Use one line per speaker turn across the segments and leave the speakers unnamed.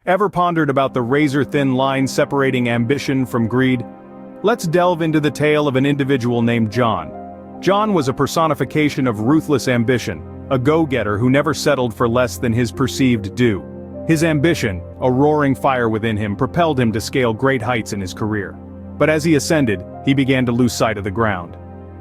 Ever pondered about the razor-thin line separating ambition from greed? Let's delve into the tale of an individual named John. John was a personification of ruthless ambition, a go-getter who never settled for less than his perceived due. His ambition, a roaring fire within him, propelled him to scale great heights in his career. But as he ascended, he began to lose sight of the ground.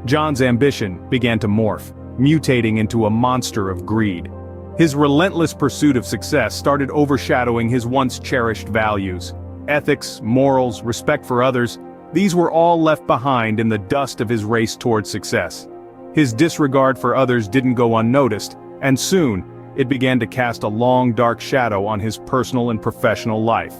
John's ambition began to morph, mutating into a monster of greed. His relentless pursuit of success started overshadowing his once cherished values. Ethics, morals, respect for others, these were all left behind in the dust of his race toward success. His disregard for others didn't go unnoticed, and soon, it began to cast a long dark shadow on his personal and professional life.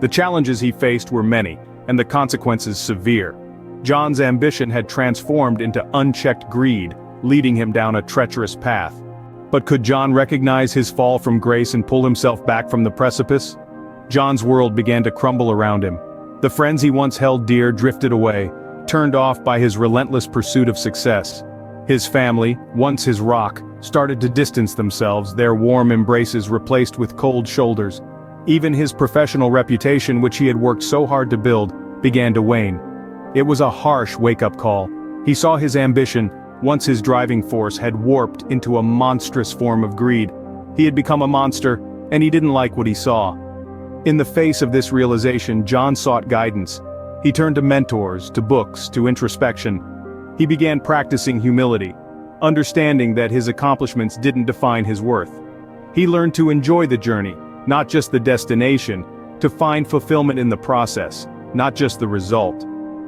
The challenges he faced were many, and the consequences severe. John's ambition had transformed into unchecked greed, leading him down a treacherous path. But could John recognize his fall from grace and pull himself back from the precipice? John's world began to crumble around him. The friends he once held dear drifted away, turned off by his relentless pursuit of success. His family, once his rock, started to distance themselves, their warm embraces replaced with cold shoulders. Even his professional reputation, which he had worked so hard to build, began to wane. It was a harsh wake-up call. He saw his ambition, once his driving force, had warped into a monstrous form of greed. He had become a monster, and he didn't like what he saw. In the face of this realization, John sought guidance. He turned to mentors, to books, to introspection. He began practicing humility, understanding that his accomplishments didn't define his worth. He learned to enjoy the journey, not just the destination, to find fulfillment in the process, not just the result.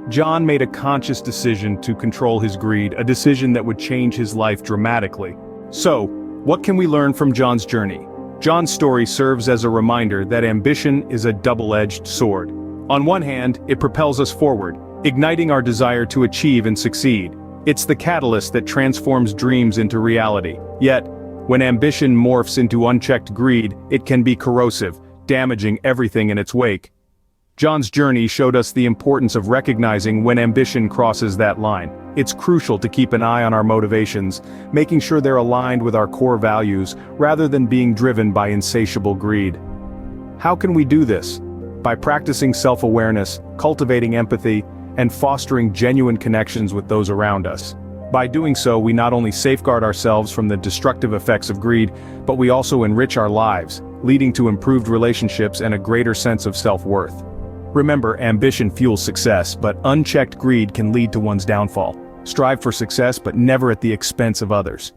John made a conscious decision to control his greed, a decision that would change his life dramatically. So, what can we learn from John's journey? John's story serves as a reminder that ambition is a double-edged sword. On one hand, it propels us forward, igniting our desire to achieve and succeed. It's the catalyst that transforms dreams into reality. Yet, when ambition morphs into unchecked greed, it can be corrosive, damaging everything in its wake. John's journey showed us the importance of recognizing when ambition crosses that line. It's crucial to keep an eye on our motivations, making sure they're aligned with our core values, rather than being driven by insatiable greed. How can we do this? By practicing self-awareness, cultivating empathy, and fostering genuine connections with those around us. By doing so, we not only safeguard ourselves from the destructive effects of greed, but we also enrich our lives, leading to improved relationships and a greater sense of self-worth. Remember, ambition fuels success, but unchecked greed can lead to one's downfall. Strive for success, but never at the expense of others.